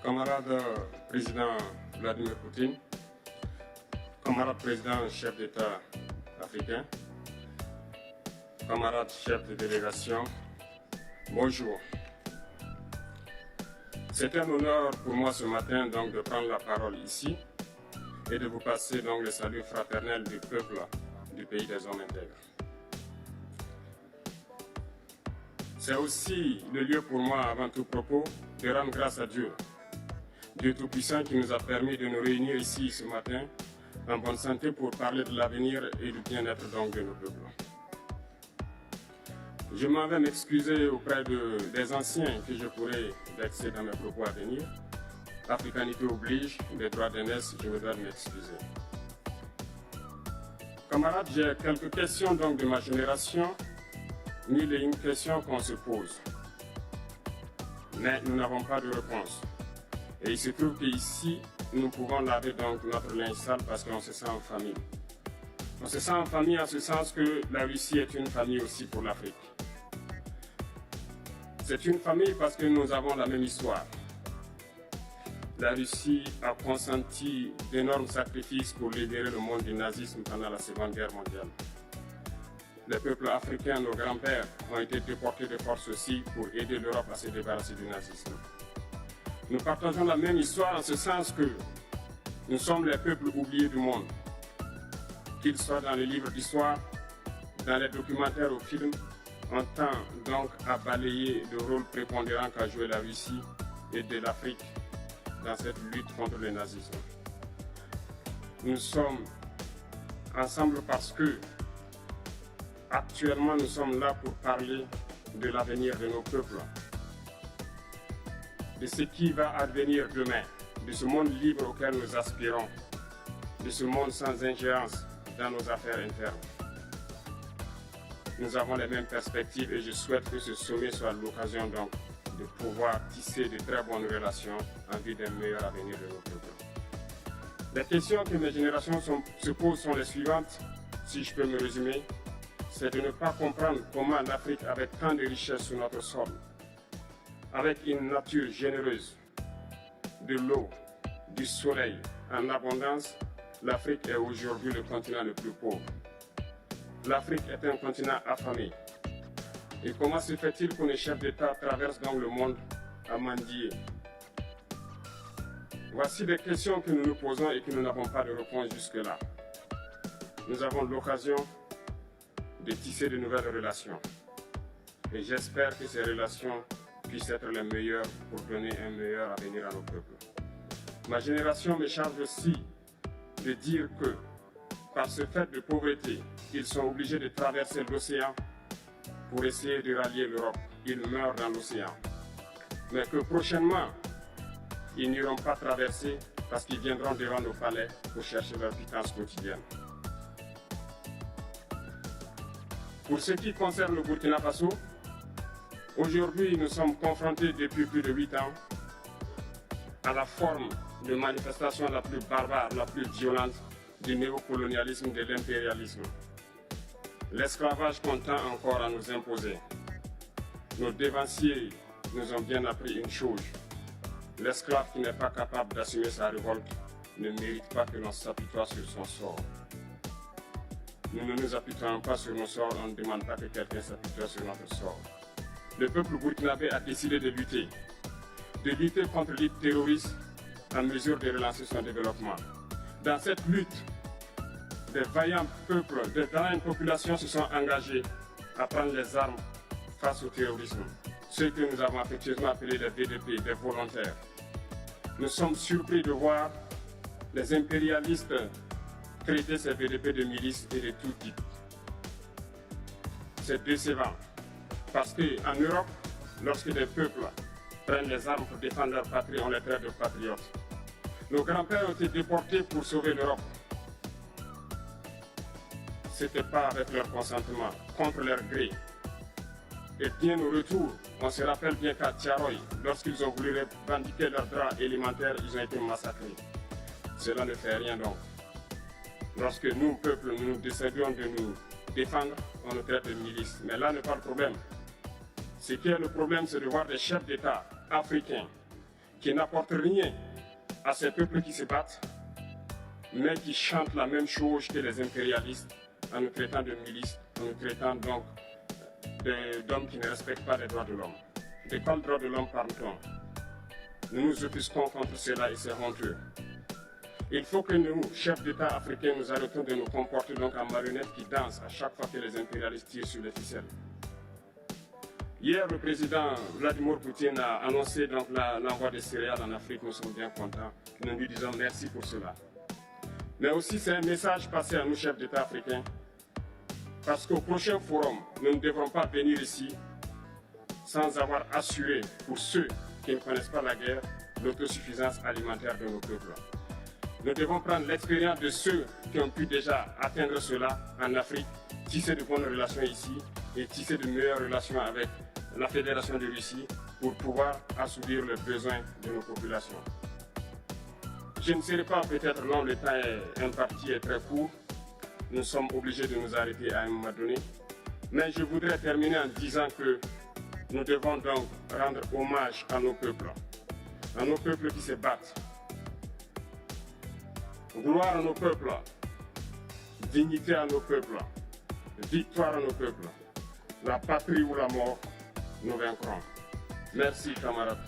Camarade président Vladimir Poutine, camarade président chef d'État africain, camarade chef de délégation, bonjour. C'est un honneur pour moi ce matin donc de prendre la parole ici et de vous passer donc le salut fraternel du peuple du pays des hommes intègres. C'est aussi le lieu pour moi, avant tout propos, de rendre grâce à Dieu, Dieu Tout-Puissant qui nous a permis de nous réunir ici ce matin en bonne santé pour parler de l'avenir et du bien-être donc de nos peuples. Je m'en vais m'excuser auprès des anciens que je pourrais vexer dans mes propos à venir. Africanité oblige, des droits d'aînesse, je me dois de m'excuser. Camarades, j'ai quelques questions donc de ma génération, mille et une questions qu'on se pose. Mais nous n'avons pas de réponse. Et il se trouve qu'ici, nous pouvons laver donc notre linge sale parce qu'on se sent en famille. On se sent en famille en ce sens que la Russie est une famille aussi pour l'Afrique. C'est une famille parce que nous avons la même histoire. La Russie a consenti d'énormes sacrifices pour libérer le monde du nazisme pendant la Seconde Guerre mondiale. Les peuples africains, nos grands-pères, ont été déportés de force aussi pour aider l'Europe à se débarrasser du nazisme. Nous partageons la même histoire en ce sens que nous sommes les peuples oubliés du monde. Qu'ils soient dans les livres d'histoire, dans les documentaires ou films, on tend donc à balayer le rôle prépondérant qu'a joué la Russie et de l'Afrique dans cette lutte contre le nazisme. Nous sommes ensemble parce que actuellement nous sommes là pour parler de l'avenir de nos peuples, de ce qui va advenir demain, de ce monde libre auquel nous aspirons, de ce monde sans ingérence dans nos affaires internes. Nous avons les mêmes perspectives et je souhaite que ce sommet soit l'occasion donc de pouvoir tisser de très bonnes relations en vue d'un meilleur avenir de nos peuples. Les questions que mes générations se posent sont les suivantes, si je peux me résumer. C'est de ne pas comprendre comment l'Afrique, avec tant de richesses sur notre sol, avec une nature généreuse, de l'eau, du soleil en abondance, l'Afrique est aujourd'hui le continent le plus pauvre. L'Afrique est un continent affamé. Et comment se fait-il que les chefs d'État traversent donc le monde à mendier? Voici des questions que nous nous posons et que nous n'avons pas de réponse jusque-là. Nous avons l'occasion de tisser de nouvelles relations. Et j'espère que ces relations puissent être les meilleures pour donner un meilleur avenir à nos peuples. Ma génération me charge aussi de dire que, par ce fait de pauvreté, ils sont obligés de traverser l'océan pour essayer de rallier l'Europe. Ils meurent dans l'océan. Mais que prochainement, ils n'iront pas traverser parce qu'ils viendront devant nos palais pour chercher leur pitance quotidienne. Pour ce qui concerne le Burkina Faso, aujourd'hui nous sommes confrontés depuis plus de 8 ans à la forme de manifestation la plus barbare, la plus violente du néocolonialisme, de l'impérialisme. L'esclavage qu'on tend encore à nous imposer. Nos dévanciers nous ont bien appris une chose. L'esclave qui n'est pas capable d'assumer sa révolte ne mérite pas que l'on s'apitoie sur son sort. Nous ne nous apitoyons pas sur nos sorts, on ne demande pas que quelqu'un s'apitoie sur notre sort. Le peuple burkinabé a décidé de lutter contre l'île terroriste en mesure de relancer son développement. Dans cette lutte, des vaillants peuples, des vaillantes populations se sont engagés à prendre les armes face au terrorisme. Ceux que nous avons affectueusement appelés les VDP, des volontaires. Nous sommes surpris de voir les impérialistes traiter ces VDP de milices et de tout type. C'est décevant. Parce qu'en Europe, lorsque des peuples prennent les armes pour défendre leur patrie, on les traite de patriotes. Nos grands-pères ont été déportés pour sauver l'Europe. Ce n'était pas avec leur consentement, contre leur gré. Et bien au retour, on se rappelle bien qu'à Tiaroy, lorsqu'ils ont voulu revendiquer leurs droits élémentaires, ils ont été massacrés. Cela ne fait rien donc. Lorsque nous, peuple, nous décidions de nous défendre, on nous traite de milices. Mais là n'est pas le problème. Ce qui est le problème, c'est de voir des chefs d'État africains qui n'apportent rien à ces peuples qui se battent, mais qui chantent la même chose que les impérialistes en nous traitant de milices, en nous traitant donc d'hommes qui ne respectent pas les droits de l'homme. De quels droits de l'homme parle-t-on? Nous nous offusquons contre cela et c'est honteux. Il faut que nous, chefs d'État africains, nous arrêtons de nous comporter donc en marionnettes qui dansent à chaque fois que les impérialistes tirent sur les ficelles. Hier, le président Vladimir Poutine a annoncé donc l'envoi des céréales en Afrique. Nous sommes bien contents. Nous lui disons merci pour cela. Mais aussi, c'est un message passé à nous, chefs d'État africains, parce qu'au prochain forum, nous ne devrons pas venir ici sans avoir assuré, pour ceux qui ne connaissent pas la guerre, l'autosuffisance alimentaire de nos peuples. Nous devons prendre l'expérience de ceux qui ont pu déjà atteindre cela en Afrique, tisser de bonnes relations ici et tisser de meilleures relations avec la Fédération de Russie pour pouvoir assouvir les besoins de nos populations. Je ne serai pas peut-être long, le temps imparti est très court. Nous sommes obligés de nous arrêter à un moment donné. Mais je voudrais terminer en disant que nous devons donc rendre hommage à nos peuples qui se battent. Gloire à nos peuples, dignité à nos peuples, victoire à nos peuples. La patrie ou la mort, nous vaincrons. Merci, camarades.